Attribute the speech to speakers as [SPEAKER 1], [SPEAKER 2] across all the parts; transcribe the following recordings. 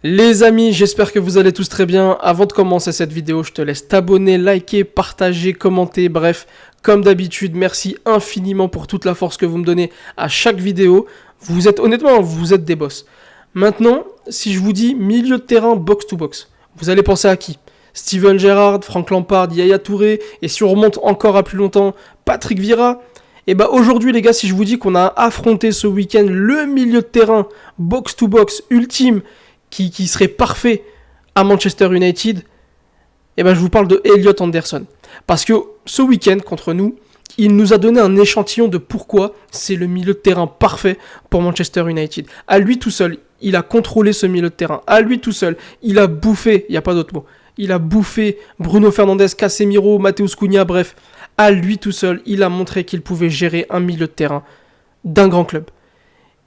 [SPEAKER 1] Les amis, j'espère que vous allez tous très bien. Avant de commencer cette vidéo, je te laisse t'abonner, liker, partager, commenter, bref, comme d'habitude, merci infiniment pour toute la force que vous me donnez à chaque vidéo. Honnêtement, vous êtes des boss. Maintenant, si je vous dis milieu de terrain box-to-box, vous allez penser à qui? Steven Gerrard, Frank Lampard, Yaya Touré, et si on remonte encore à plus longtemps, Patrick Vieira. Et bah aujourd'hui les gars, si je vous dis qu'on a affronté ce week-end le milieu de terrain box-to-box ultime, qui serait parfait à Manchester United, et ben je vous parle de Elliot Anderson. Parce que ce week-end contre nous, il nous a donné un échantillon de pourquoi c'est le milieu de terrain parfait pour Manchester United. À lui tout seul, il a contrôlé ce milieu de terrain. À lui tout seul, il a bouffé, il n'y a pas d'autre mot, il a bouffé Bruno Fernandes, Casemiro, Matheus Cunha, bref. À lui tout seul, il a montré qu'il pouvait gérer un milieu de terrain d'un grand club.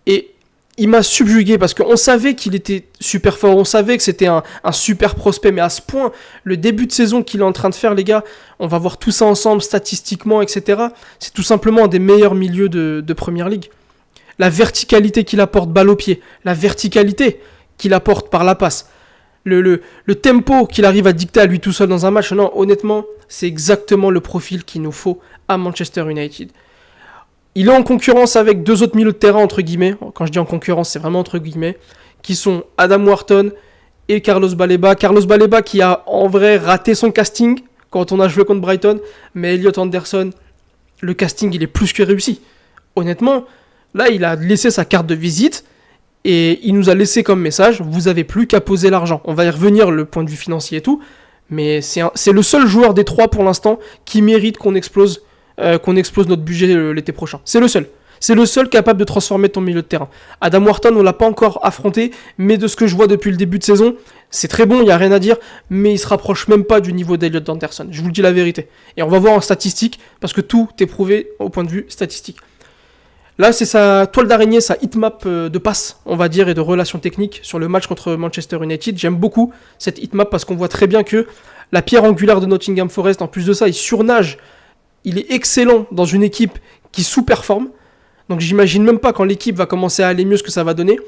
[SPEAKER 1] Et il m'a subjugué parce qu'on savait qu'il était super fort, on savait que c'était un super prospect, mais à ce point, le début de saison qu'il est en train de faire, les gars, on va voir tout ça ensemble, statistiquement, etc. C'est tout simplement un des meilleurs milieux de Premier League. La verticalité qu'il apporte balle au pied, la verticalité qu'il apporte par la passe, le tempo qu'il arrive à dicter à lui tout seul dans un match, non, honnêtement, c'est exactement le profil qu'il nous faut à Manchester United. Il est en concurrence avec deux autres milieux de terrain, entre guillemets. Quand je dis en concurrence, c'est vraiment entre guillemets. Qui sont Adam Wharton et Carlos Baleba. Carlos Baleba qui a en vrai raté son casting quand on a joué contre Brighton. Mais Elliot Anderson, le casting, il est plus que réussi. Honnêtement, là, il a laissé sa carte de visite. Et il nous a laissé comme message, vous n'avez plus qu'à poser l'argent. On va y revenir, le point de vue financier et tout. Mais c'est le seul joueur des trois pour l'instant qui mérite qu'on explose notre budget l'été prochain. C'est le seul. C'est le seul capable de transformer ton milieu de terrain. Adam Wharton, on l'a pas encore affronté, mais de ce que je vois depuis le début de saison, c'est très bon, il n'y a rien à dire, mais il se rapproche même pas du niveau d'Elliot Anderson. Je vous le dis la vérité. Et on va voir en statistique, parce que tout est prouvé au point de vue statistique. Là, c'est sa toile d'araignée, sa hitmap de passe, on va dire, et de relations techniques sur le match contre Manchester United. J'aime beaucoup cette hitmap parce qu'on voit très bien que la pierre angulaire de Nottingham Forest, en plus de ça, il surnage. Il est excellent dans une équipe qui sous-performe. Donc j'imagine même pas quand l'équipe va commencer à aller mieux ce que ça va donner.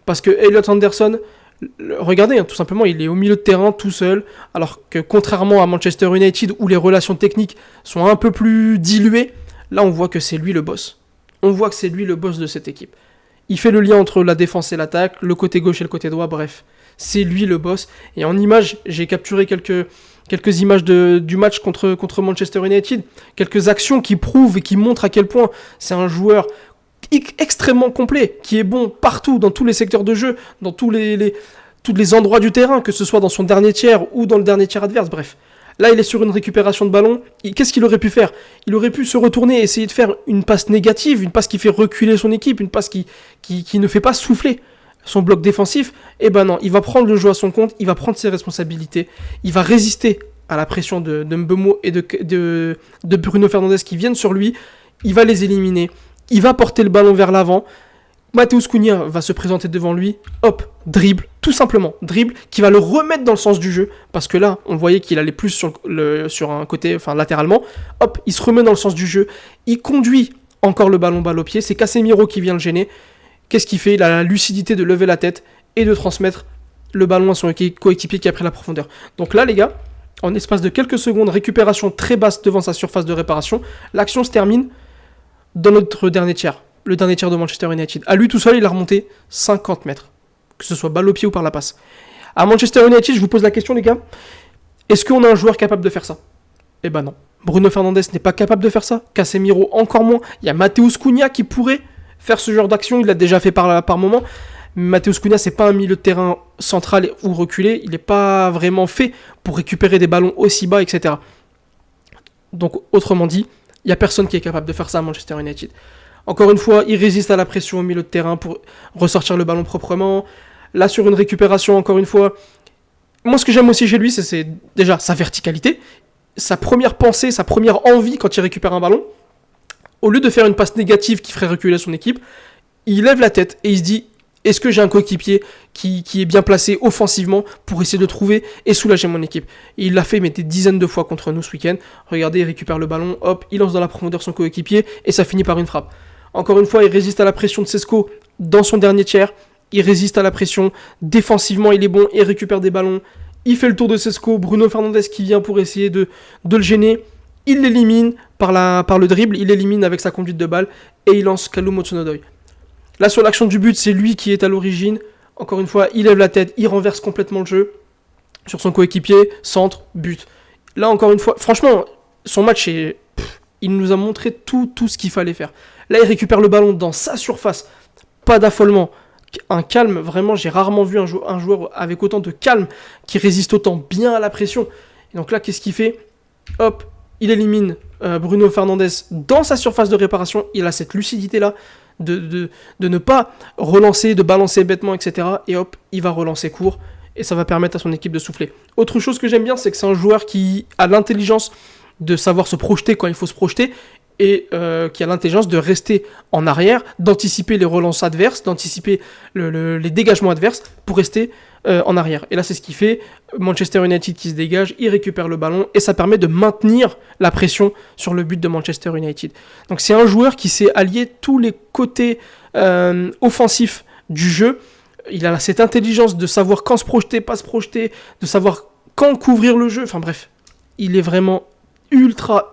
[SPEAKER 1] Parce que Elliot Anderson, regardez, tout simplement, il est au milieu de terrain tout seul. Alors que contrairement à Manchester United où les relations techniques sont un peu plus diluées, là on voit que c'est lui le boss. On voit que c'est lui le boss de cette équipe. Il fait le lien entre la défense et l'attaque, le côté gauche et le côté droit, bref. C'est lui le boss. Et en image, j'ai capturé quelques images du match contre Manchester United, quelques actions qui prouvent et qui montrent à quel point c'est un joueur extrêmement complet, qui est bon partout, dans tous les secteurs de jeu, dans tous les endroits du terrain, que ce soit dans son dernier tiers ou dans le dernier tiers adverse, bref. Là, il est sur une récupération de ballon. Qu'est-ce qu'il aurait pu faire? Il aurait pu se retourner et essayer de faire une passe négative, une passe qui fait reculer son équipe, une passe qui ne fait pas souffler son bloc défensif. Eh ben non, il va prendre le jeu à son compte, il va prendre ses responsabilités, il va résister à la pression de Mbeumo et de Bruno Fernandes qui viennent sur lui, il va les éliminer, il va porter le ballon vers l'avant, Matheus Cunha va se présenter devant lui, hop, dribble, tout simplement, dribble, qui va le remettre dans le sens du jeu, parce que là, on voyait qu'il allait plus sur un côté, enfin latéralement, hop, il se remet dans le sens du jeu, il conduit encore le ballon balle au pied, c'est Casemiro qui vient le gêner. Qu'est-ce qu'il fait? Il a la lucidité de lever la tête et de transmettre le ballon à son coéquipier qui a pris la profondeur. Donc là, les gars, en espace de quelques secondes, récupération très basse devant sa surface de réparation, l'action se termine dans notre dernier tiers, le dernier tiers de Manchester United. À lui tout seul, il a remonté 50 mètres, que ce soit balle au pied ou par la passe. À Manchester United, je vous pose la question, les gars, est-ce qu'on a un joueur capable de faire ça? Eh ben non. Bruno Fernandes n'est pas capable de faire ça, Casemiro encore moins, il y a Matheus Cunha qui pourrait faire ce genre d'action, il l'a déjà fait par moment. Matheus Cunha, c'est pas un milieu de terrain central ou reculé, il n'est pas vraiment fait pour récupérer des ballons aussi bas, etc. Donc, autrement dit, il n'y a personne qui est capable de faire ça à Manchester United. Encore une fois, il résiste à la pression au milieu de terrain pour ressortir le ballon proprement. Là, sur une récupération, encore une fois, moi, ce que j'aime aussi chez lui, c'est déjà sa verticalité, sa première pensée, sa première envie quand il récupère un ballon. Au lieu de faire une passe négative qui ferait reculer son équipe, il lève la tête et il se dit « Est-ce que j'ai un coéquipier qui est bien placé offensivement pour essayer de trouver et soulager mon équipe ?» Et il l'a fait mais des dizaines de fois contre nous ce week-end. Regardez, il récupère le ballon, hop, il lance dans la profondeur son coéquipier et ça finit par une frappe. Encore une fois, il résiste à la pression de Sesco dans son dernier tiers. il résiste à la pression, défensivement il est bon, il récupère des ballons, il fait le tour de Sesco, Bruno Fernandes qui vient pour essayer de le gêner, il l'élimine par le dribble, il l'élimine avec sa conduite de balle, et il lance Kalou Hudson-Odoi. Là sur l'action du but, c'est lui qui est à l'origine, encore une fois, il lève la tête, il renverse complètement le jeu, sur son coéquipier, centre, but. Là encore une fois, franchement, son match il nous a montré tout ce qu'il fallait faire. Là il récupère le ballon dans sa surface, pas d'affolement, un calme, vraiment j'ai rarement vu un joueur avec autant de calme, qui résiste autant bien à la pression. Et donc là qu'est-ce qu'il fait ? Hop, il élimine Bruno Fernandes dans sa surface de réparation, il a cette lucidité là, de ne pas relancer, de balancer bêtement, etc. Et hop, il va relancer court, et ça va permettre à son équipe de souffler. Autre chose que j'aime bien, c'est que c'est un joueur qui a l'intelligence de savoir se projeter quand il faut se projeter, et qui a l'intelligence de rester en arrière, d'anticiper les relances adverses, d'anticiper les dégagements adverses pour rester en arrière. Et là, c'est ce qui fait Manchester United qui se dégage, il récupère le ballon, et ça permet de maintenir la pression sur le but de Manchester United. Donc c'est un joueur qui sait allier tous les côtés offensifs du jeu. Il a cette intelligence de savoir quand se projeter, pas se projeter, de savoir quand couvrir le jeu, enfin bref, il est vraiment ultra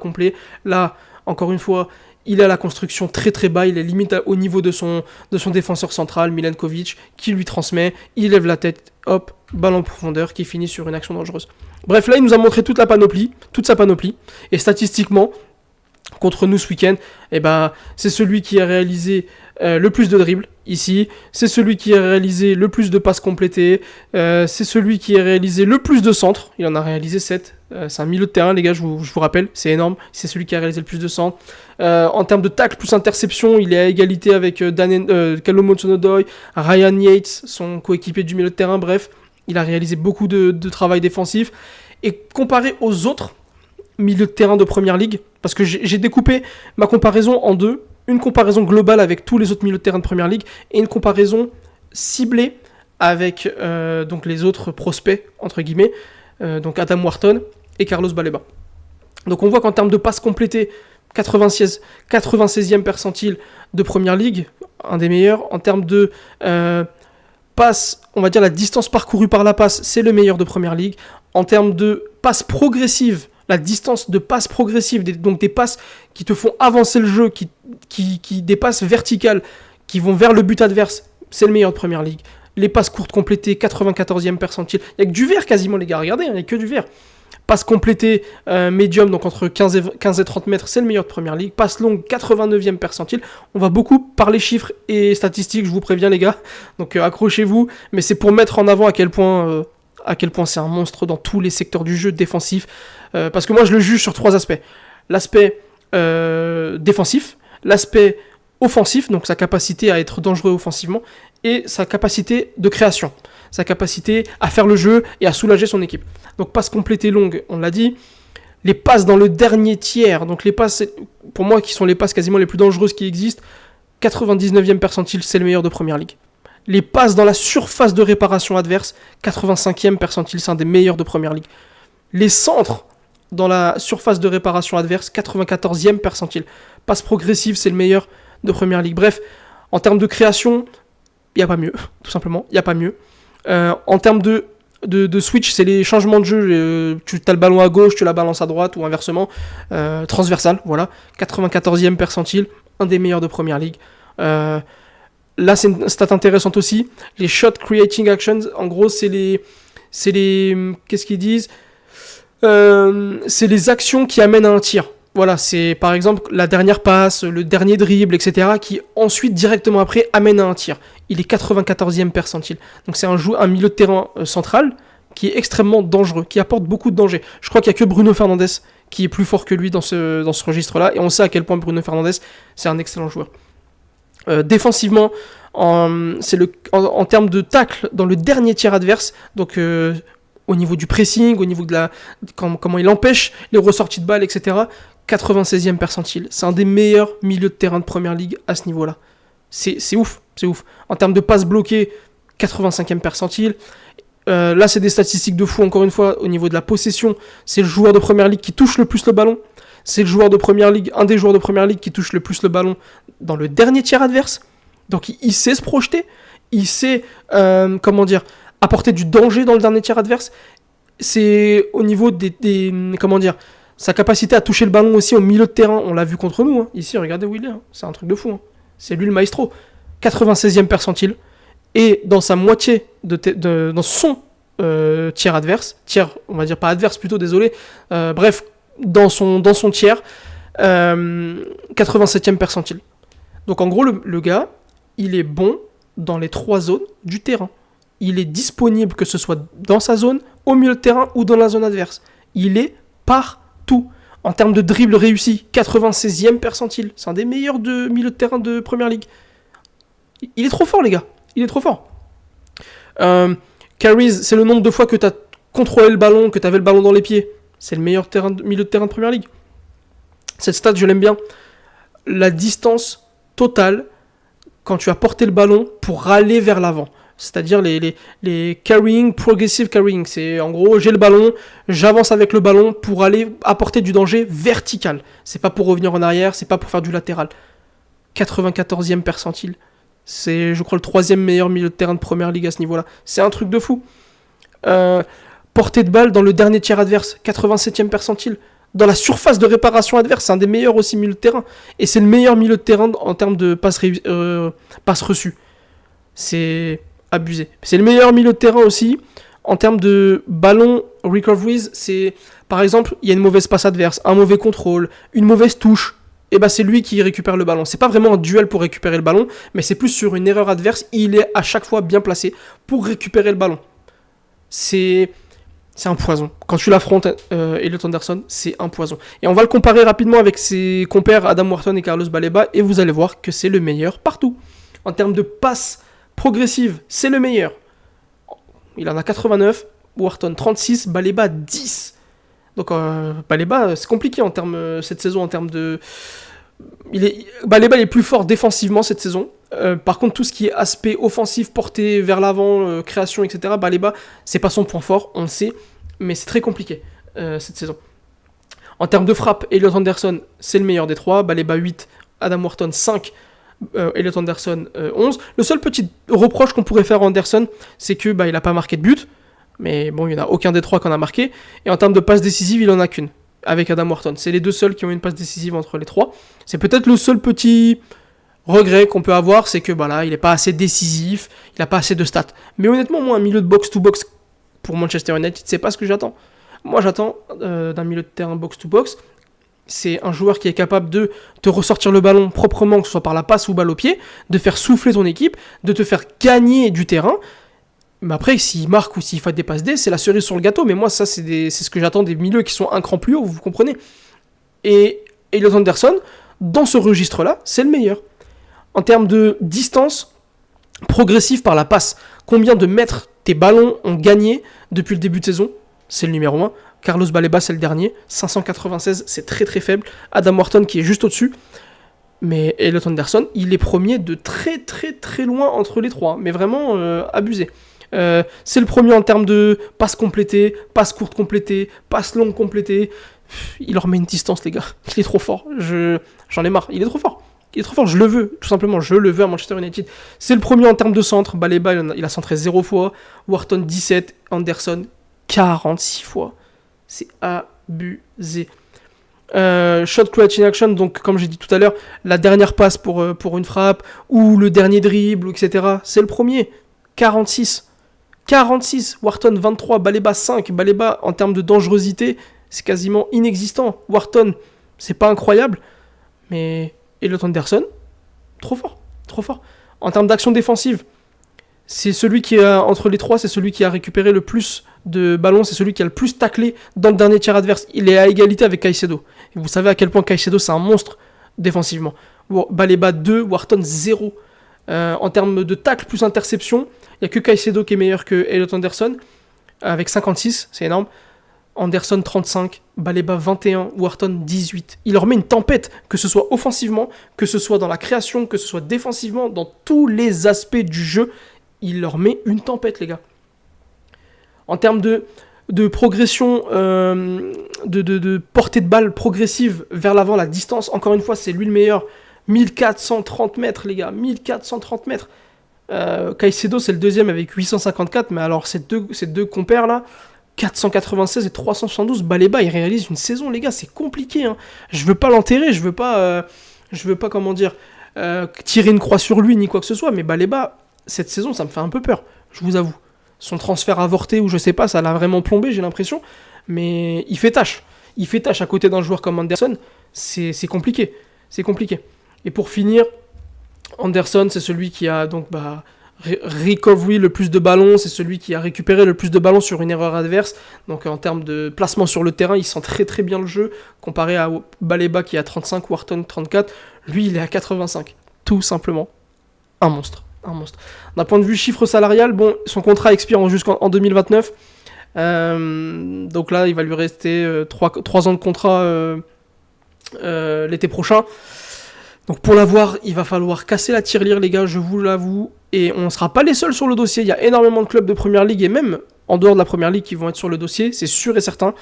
[SPEAKER 1] complet. Là, encore une fois, il a la construction très très bas, il est limite au niveau de son défenseur central, Milenkovic, qui lui transmet, il lève la tête, hop, ballon en profondeur, qui finit sur une action dangereuse. Bref, là, il nous a montré toute sa panoplie, et statistiquement, contre nous ce week-end, c'est celui qui a réalisé le plus de dribbles ici, c'est celui qui a réalisé le plus de passes complétées, c'est celui qui a réalisé le plus de centres, il en a réalisé 7, c'est un milieu de terrain les gars, je vous rappelle, c'est énorme, c'est celui qui a réalisé le plus de centres. En termes de tacle plus interception, il est à égalité avec Kalou Hudson-Odoi, Ryan Yates, son coéquipier du milieu de terrain, bref, il a réalisé beaucoup de travail défensif, et comparé aux autres milieux de terrain de Première Ligue, parce que j'ai découpé ma comparaison en deux, une comparaison globale avec tous les autres milieux de terrain de Première Ligue, et une comparaison ciblée avec donc les autres prospects, entre guillemets, donc Adam Wharton et Carlos Baleba. Donc on voit qu'en termes de passes complétées, 96e percentile de Première Ligue, un des meilleurs. En termes de passes, on va dire la distance parcourue par la passe, c'est le meilleur de Première Ligue. En termes de passes progressives, la distance de passes progressives, donc des passes qui te font avancer le jeu, des passes verticales, qui vont vers le but adverse, c'est le meilleur de Première Ligue. Les passes courtes complétées, 94e percentile. Il n'y a que du vert quasiment les gars, regardez, il n'y a que du vert. Passes complétées médium, donc entre 15 et 30 mètres, c'est le meilleur de Première Ligue. Passes longues, 89e percentile. On va beaucoup parler chiffres et statistiques, je vous préviens les gars. Donc accrochez-vous, mais c'est pour mettre en avant à quel point c'est un monstre dans tous les secteurs du jeu défensif. Parce que moi je le juge sur 3 aspects. L'aspect défensif, l'aspect offensif, donc sa capacité à être dangereux offensivement, et sa capacité de création, sa capacité à faire le jeu et à soulager son équipe. Donc passes complétées longues, on l'a dit, les passes dans le dernier tiers, donc les passes, pour moi qui sont les passes quasiment les plus dangereuses qui existent, 99e percentile, c'est le meilleur de Première Ligue. Les passes dans la surface de réparation adverse, 85e percentile, c'est un des meilleurs de Première Ligue. Les centres dans la surface de réparation adverse, 94e percentile. Passes progressives, c'est le meilleur de Première Ligue. Bref, en termes de création, il n'y a pas mieux, tout simplement, il n'y a pas mieux. En termes de switch, c'est les changements de jeu, tu as le ballon à gauche, tu la balances à droite, ou inversement, transversal, voilà, 94e percentile, un des meilleurs de Première Ligue. Là, c'est une stat intéressante aussi, les shot creating actions, en gros, c'est les qu'est-ce qu'ils disent ? C'est les actions qui amènent à un tir. Voilà, c'est par exemple la dernière passe, le dernier dribble, etc. qui ensuite, directement après, amène à un tir. Il est 94e percentile. Donc c'est un milieu de terrain central qui est extrêmement dangereux, qui apporte beaucoup de danger. Je crois qu'il n'y a que Bruno Fernandes qui est plus fort que lui dans ce registre-là, et on sait à quel point Bruno Fernandes, c'est un excellent joueur. Défensivement, en termes de tacle dans le dernier tiers adverse, donc au niveau du pressing, au niveau de comment il empêche les ressorties de balles, etc., 96e percentile. C'est un des meilleurs milieux de terrain de Première Ligue à ce niveau-là. C'est ouf. En termes de passes bloquées, 85e percentile. Là, c'est des statistiques de fou, encore une fois, au niveau de la possession. C'est le joueur de Première Ligue qui touche le plus le ballon. C'est le joueur de Première Ligue, un des joueurs de Première Ligue qui touche le plus le ballon dans le dernier tiers adverse. Donc il sait se projeter. Il sait, apporter du danger dans le dernier tiers adverse. C'est au niveau sa capacité à toucher le ballon aussi au milieu de terrain. On l'a vu contre nous. Hein. Ici, regardez où il est. Hein. C'est un truc de fou. Hein. C'est lui le maestro. 96e percentile. Et dans sa moitié, dans son tiers adverse, on va dire pas adverse plutôt, désolé. Bref, dans son tiers, 87e percentile. Donc en gros, le gars, il est bon dans les 3 zones du terrain. Il est disponible, que ce soit dans sa zone, au milieu de terrain ou dans la zone adverse. Il est partout. En termes de dribble réussi, 96e percentile. C'est un des meilleurs de milieu de terrain de Première Ligue. Il est trop fort, les gars. Il est trop fort. Carries, c'est le nombre de fois que tu as contrôlé le ballon, que tu avais le ballon dans les pieds. C'est le meilleur milieu de terrain de Première Ligue. Cette stat, je l'aime bien. La distance totale quand tu as porté le ballon pour aller vers l'avant. C'est-à-dire les carrying, progressive carrying. C'est en gros, j'ai le ballon, j'avance avec le ballon pour aller apporter du danger vertical. C'est pas pour revenir en arrière, c'est pas pour faire du latéral. 94e percentile. C'est, je crois, le 3e meilleur milieu de terrain de Première Ligue à ce niveau-là. C'est un truc de fou. Portée de balle dans le dernier tiers adverse, 87e percentile. Dans la surface de réparation adverse, c'est un des meilleurs aussi milieu de terrain. Et c'est le meilleur milieu de terrain en termes de passes reçues. C'est abusé. C'est le meilleur milieu de terrain aussi en termes de ballon recoveries. C'est, par exemple, il y a une mauvaise passe adverse, un mauvais contrôle, une mauvaise touche. Et c'est lui qui récupère le ballon. C'est pas vraiment un duel pour récupérer le ballon, mais c'est plus sur une erreur adverse. Il est à chaque fois bien placé pour récupérer le ballon. C'est un poison. Quand tu l'affrontes, Elliot Anderson, c'est un poison. Et on va le comparer rapidement avec ses compères Adam Wharton et Carlos Baleba, et vous allez voir que c'est le meilleur partout. En termes de passes progressives, c'est le meilleur. Il en a 89, Wharton 36, Baleba 10. Donc Baleba, c'est compliqué en termes cette saison en termes de. Baleba est plus fort défensivement cette saison. Par contre, tout ce qui est aspect offensif, porté vers l'avant, création, etc. Baleba, c'est pas son point fort, on le sait, mais c'est très compliqué cette saison. En termes de frappe, Elliot Anderson, c'est le meilleur des 3. Baleba 8, Adam Wharton 5, Elliot Anderson 11. Le seul petit reproche qu'on pourrait faire à Anderson, c'est que il a pas marqué de but. Mais bon, il n'y en a aucun des 3 qu'on a marqué. Et en termes de passes décisives, il en a qu'une, avec Adam Wharton. C'est les 2 seuls qui ont une passe décisive entre les 3. C'est peut-être le seul petit regret qu'on peut avoir, c'est que il n'est pas assez décisif, il n'a pas assez de stats. Mais honnêtement, moi, un milieu de box-to-box pour Manchester United, c'est pas ce que j'attends. Moi, j'attends d'un milieu de terrain box-to-box, c'est un joueur qui est capable de te ressortir le ballon proprement, que ce soit par la passe ou balle au pied, de faire souffler ton équipe, de te faire gagner du terrain. Mais après, s'il marque ou s'il fait des passes D, c'est la cerise sur le gâteau. Mais moi, ça, c'est ce que j'attends des milieux qui sont un cran plus haut, vous comprenez. Et Elliot Anderson, dans ce registre-là, c'est le meilleur. En termes de distance progressive par la passe, combien de mètres tes ballons ont gagné depuis le début de saison, c'est le numéro 1. Carlos Baleba, c'est le dernier. 596, c'est très très faible. Adam Wharton qui est juste au-dessus. Mais Elliot Anderson, il est premier de très très très loin entre les 3. Mais vraiment abusé. C'est le premier en termes de passes complétées, passes courtes complétées, passes longues complétées. Il leur met une distance, les gars. Il est trop fort. J'en ai marre. Il est trop fort. Il est trop fort. Je le veux. Tout simplement, je le veux à Manchester United. C'est le premier en termes de centre. Baleba, il a centré 0 fois. Wharton, 17. Anderson, 46 fois. C'est abusé. Shot creating action, donc comme j'ai dit tout à l'heure, la dernière passe pour une frappe, ou le dernier dribble, etc. C'est le premier. 46. Wharton 23, Baleba 5. Baleba, en termes de dangerosité, c'est quasiment inexistant. Wharton, c'est pas incroyable, mais Elliot Anderson, trop fort. En termes d'action défensive, c'est celui qui a, entre les 3, c'est celui qui a récupéré le plus de ballons, c'est celui qui a le plus taclé dans le dernier tiers adverse. Il est à égalité avec Caicedo. Et vous savez à quel point Caicedo, c'est un monstre défensivement. Baleba 2, Wharton 0. En termes de tacle plus interception, il n'y a que Caicedo qui est meilleur que Elliot Anderson, avec 56, c'est énorme. Anderson 35, Baleba 21, Wharton 18. Il leur met une tempête, que ce soit offensivement, que ce soit dans la création, que ce soit défensivement, dans tous les aspects du jeu, il leur met une tempête, les gars. En termes de progression, de portée de balle progressive vers l'avant, la distance, encore une fois, c'est lui le meilleur. 1430 mètres, les gars, 1430 mètres. Caicedo, c'est le deuxième avec 854, mais alors ces deux compères là, 496 et 372, Baleba, il réalise une saison, les gars, c'est compliqué. Hein. Je veux pas l'enterrer, je veux pas comment dire, tirer une croix sur lui ni quoi que ce soit, mais Baleba, cette saison, ça me fait un peu peur, je vous avoue. Son transfert avorté ou je sais pas, ça l'a vraiment plombé, j'ai l'impression, mais il fait tâche. Il fait tâche à côté d'un joueur comme Anderson, c'est compliqué. C'est compliqué. Et pour finir, Anderson, c'est celui qui a donc recovery le plus de ballons, c'est celui qui a récupéré le plus de ballons sur une erreur adverse. Donc en termes de placement sur le terrain, il sent très très bien le jeu, comparé à Baleba qui a 35, Wharton 34. Lui, il est à 85. Tout simplement un monstre. Un monstre. D'un point de vue chiffre salarial, bon, son contrat expire jusqu'en 2029. Donc là, il va lui rester 3 ans de contrat l'été prochain. Donc pour l'avoir, il va falloir casser la tirelire, les gars, je vous l'avoue. Et on ne sera pas les seuls sur le dossier. Il y a énormément de clubs de Première Ligue et même en dehors de la Première Ligue qui vont être sur le dossier, c'est sûr et certain.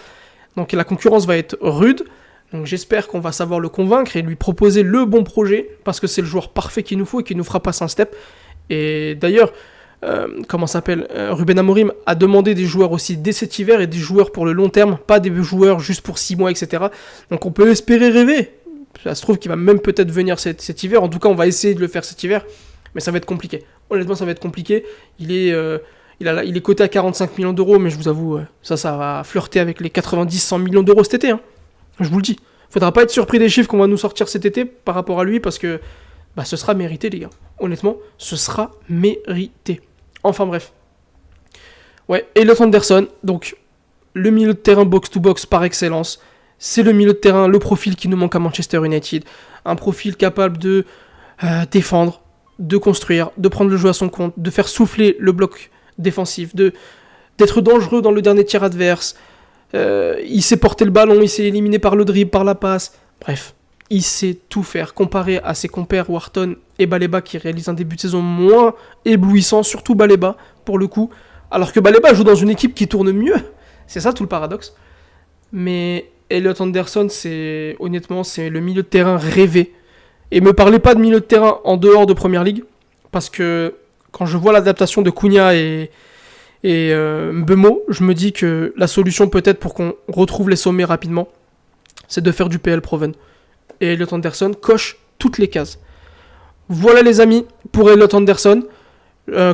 [SPEAKER 1] Donc la concurrence va être rude. Donc j'espère qu'on va savoir le convaincre et lui proposer le bon projet parce que c'est le joueur parfait qu'il nous faut et qui nous fera passer un step. Et d'ailleurs, Ruben Amorim a demandé des joueurs aussi dès cet hiver et des joueurs pour le long terme, pas des joueurs juste pour 6 mois, etc. Donc on peut espérer rêver. Ça se trouve qu'il va même peut-être venir cet hiver. En tout cas, on va essayer de le faire cet hiver. Mais ça va être compliqué. Honnêtement, ça va être compliqué. Il est coté à 45 millions d'euros, mais je vous avoue, ça va flirter avec les 90-100 millions d'euros cet été. Hein. Je vous le dis. Faudra pas être surpris des chiffres qu'on va nous sortir cet été par rapport à lui, parce que ce sera mérité, les gars. Honnêtement, ce sera mérité. Enfin bref. Ouais, Elliot Anderson, donc le milieu de terrain box-to-box par excellence. C'est le milieu de terrain, le profil qui nous manque à Manchester United. Un profil capable de défendre, de construire, de prendre le jeu à son compte, de faire souffler le bloc défensif, d'être dangereux dans le dernier tir adverse. Il sait porter le ballon, il s'est éliminé par le dribble, par la passe. Bref, il sait tout faire. Comparé à ses compères Wharton et Baleba qui réalisent un début de saison moins éblouissant, surtout Baleba pour le coup. Alors que Baleba joue dans une équipe qui tourne mieux. C'est ça tout le paradoxe. Mais Elliot Anderson, honnêtement, c'est le milieu de terrain rêvé. Et me parlez pas de milieu de terrain en dehors de Première Ligue, parce que quand je vois l'adaptation de Cunha et Mbeumo, je me dis que la solution peut-être pour qu'on retrouve les sommets rapidement, c'est de faire du PL Proven. Et Elliot Anderson coche toutes les cases. Voilà les amis, pour Elliot Anderson,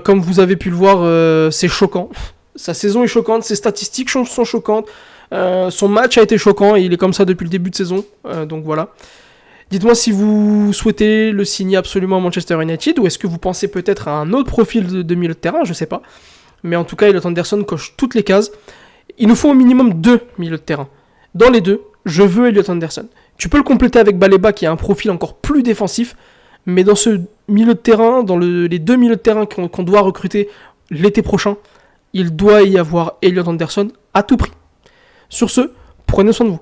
[SPEAKER 1] comme vous avez pu le voir, c'est choquant. Sa saison est choquante, ses statistiques sont choquantes. Son match a été choquant et il est comme ça depuis le début de saison. Donc voilà. Dites-moi si vous souhaitez le signer absolument à Manchester United ou est-ce que vous pensez peut-être à un autre profil de milieu de terrain, je sais pas. Mais en tout cas, Elliot Anderson coche toutes les cases. Il nous faut au minimum 2 milieux de terrain. Dans les deux, je veux Elliot Anderson. Tu peux le compléter avec Baleba qui a un profil encore plus défensif, mais dans ce milieu de terrain, dans les 2 milieux de terrain qu'on doit recruter l'été prochain, il doit y avoir Elliot Anderson à tout prix. Sur ce, prenez soin de vous.